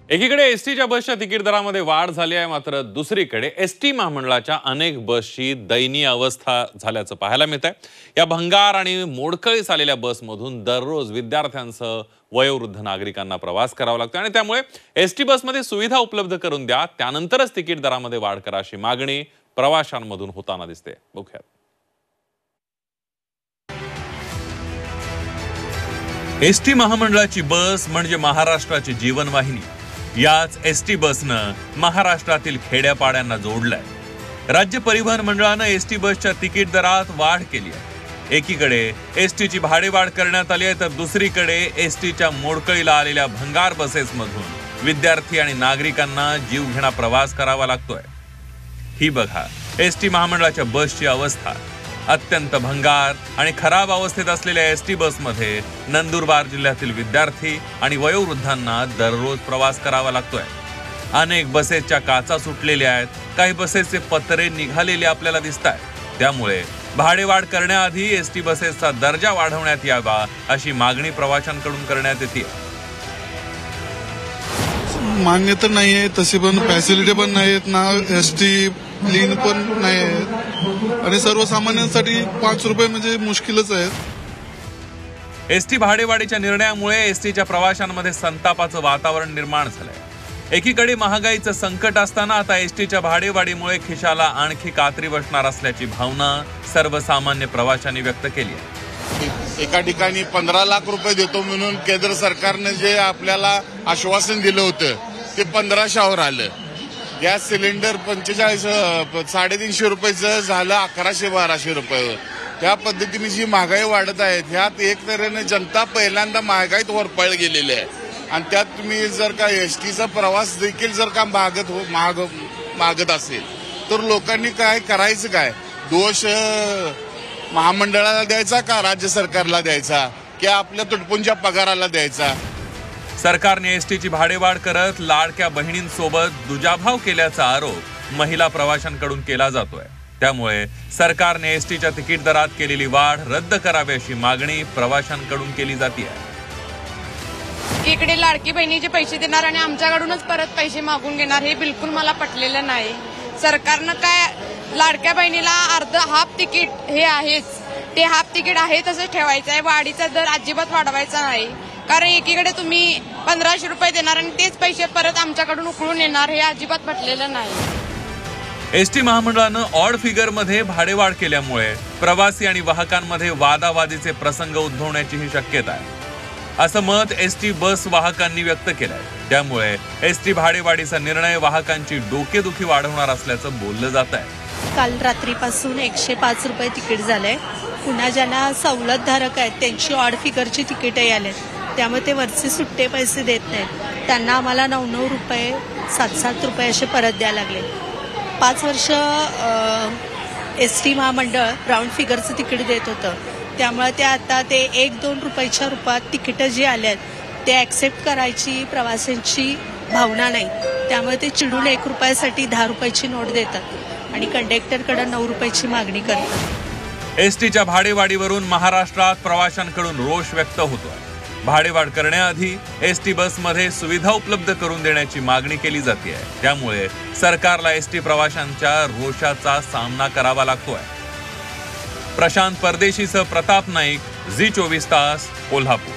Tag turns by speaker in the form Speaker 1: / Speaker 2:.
Speaker 1: एकीकडे एसटीच्या बसच्या तिकीट दरामध्ये वाढ झाली आहे, मात्र दुसरीकडे एसटी महामंडळाच्या अनेक बसची दयनीय अवस्था झाल्याचं पाहायला मिळत आहे। या भंगार आणि मोडकळीस आलेल्या बसमधून दररोज विद्यार्थ्यांसह वयोवृद्ध नागरिकांना प्रवास करावा लागतो आणि त्यामुळे एसटी बसमध्ये सुविधा उपलब्ध करून द्या, त्यानंतरच तिकीट दरामध्ये वाढ करा अशी मागणी प्रवाशांमधून होताना दिसते। बघूया। एसटी महामंडळाची बस म्हणजे महाराष्ट्राची जीवनवाहिनी। याच एसटी बसनं महाराष्ट्रातील खेड्यापाड्यांना जोडलंय। राज्य परिवहन मंडळानं एसटी बसच्या तिकीट दरात वाढ केली आहे। एकीकडे एसटीची भाडेवाढ करण्यात आली आहे, तर दुसरीकडे एसटीच्या मोडकळीला आलेल्या भंगार बसेसमधून विद्यार्थी आणि नागरिकांना जीवघेणा प्रवास करावा लागतोय। ही बघा एसटी महामंडळाच्या बसची अवस्था। अत्यंत भंगार आणि खराब अवस्थेत असलेल्या एसटी बसमध्ये नंदुरबार जिल्ह्यातील विद्यार्थी आणि वयोवृद्धांना दररोज प्रवास करावा लागतोय। अनेक बसेसच्या काचा सुटलेल्या आहेत, काही बसेसचे पत्रे निघालेले आपल्याला दिसतात। त्यामुळे भाडेवाढ करण्याआधी एसटी बसेसचा दर्जा वाढवण्यात यावा अशी मागणी प्रवाशांकडून करण्यात येते।
Speaker 2: मान्यता नाही आहे, तशी पण फॅसिलिटी पण नाहीत ना, एसटी क्लीन पण नाही आहे आणि सर्वसामान्यांसाठी 5 रुपये म्हणजे मुश्किलच आहे।
Speaker 1: एसटी भाडेवाढीच्या निर्णयामुळे एसटीच्या प्रवाशांमध्ये संतापाचं वातावरण निर्माण झालंय। एकीकडे महागाईचं संकट असताना आता एसटीच्या भाडेवाढीमुळे खिशाला आणखी कात्री बसणार असल्याची भावना सर्वसामान्य प्रवाशांनी व्यक्त केली आहे।
Speaker 3: एका ठिकाणी 15 लाख रुपये देतो म्हणून केंद्र सरकारने जे आपल्याला आश्वासन दिलं होतं ते 1500वर आलं। गॅस सिलेंडर 350 रुपयाचं झालं 1100-1200 रुपये। त्या पद्धतीने जी महागाई वाढत आहे, ह्यात एक तऱ्हेने जनता पहिल्यांदा महागाईत वरपळ गेलेली आहे आणि त्यात तुम्ही जर का एसटीचा प्रवास देखील जर का मागत असेल तर लोकांनी काय करायचं, काय दोष महामंडळाला द्यायचा का राज्य सरकारला द्यायचा की आपल्या तुटपुंच्या पगाराला द्यायचा?
Speaker 1: सरकारने एसटीची भाडेवाढ करत लाडक्या बहिणींसोबत दुजाभाव केल्याचा आरोप महिला प्रवाशांकडून केला जातोय। त्यामुळे सरकारने एसटीच्या तिकीट दरात केलेली वाढ रद्द करावी अशी मागणी प्रवाशांकडून केली जाते।
Speaker 4: इकडे लाडकी बहिणीचे पैसे देणार आणि आमच्याकडूनच परत पैसे मागून घेणार, हे बिलकुल मला पटलेलं नाही। सरकारनं काय लाडक्या बहिणीला हाफ तिकीट हे आहेच, ते हाफ तिकीट आहे तसंच ठेवायचं आहे, वाढीचा दर अजिबात वाढवायचा नाही। कारण एकीकडे तुम्ही 1500 रुपये देणार आणि तेच पैसे परत आमच्याकडून उकळून येणार, हे अजिबात पटलेलं नाही।
Speaker 1: एसटी महामंडळानं ऑड फिगर मध्ये भाडेवाढ केल्यामुळे प्रवासी आणि वाहकांमध्ये वादावादीचे प्रसंग उद्भवण्याचीही शक्यता आहे, असं मत एसटी बस वाहकांनी व्यक्त केलंय। त्यामुळे एसटी भाडेवाढीचा निर्णय वाहकांची डोकेदुखी वाढवणार असल्याचं बोललं जात आहे।
Speaker 5: काल रात्रीपासून 105 रुपये तिकीट झालंय। पुन्हा ज्यांना सवलतधारक आहेत त्यांची ऑड फिगरची तिकीटही आलेत, त्यामुळे ते वरचे सुट्टे पैसे देत नाहीत। त्यांना आम्हाला 9-9 रुपये 7-7 रुपये असे परत द्यायला लागले। 5 वर्ष एसटी महामंडळ राऊंड फिगरचं तिकीट देत होतं, त्यामुळे ते आता ते 1-2 रुपयाच्या रूपात तिकीटं जी आले आहेत ते ऍक्सेप्ट करायची प्रवाशांची भावना नाही, त्यामुळे ते चिडून 1 रुपयासाठी 10 रुपयाची नोट देतात आणि कंडक्टरकडे 9 रुपयाची मागणी करतात।
Speaker 1: एसटीच्या भाडेवाढीवरून महाराष्ट्रात प्रवाशांकडून रोष व्यक्त होतोय। भाडेवाढ करण्याआधी एसटी बसमध्ये सुविधा उपलब्ध करून देण्याची मागणी केली जाते। त्यामुळे सरकारला एसटी प्रवाशांच्या रोषाचा सामना करावा लागतोय। प्रशांत परदेशीसह प्रताप नाईक, झी 24 तास, कोल्हापूर।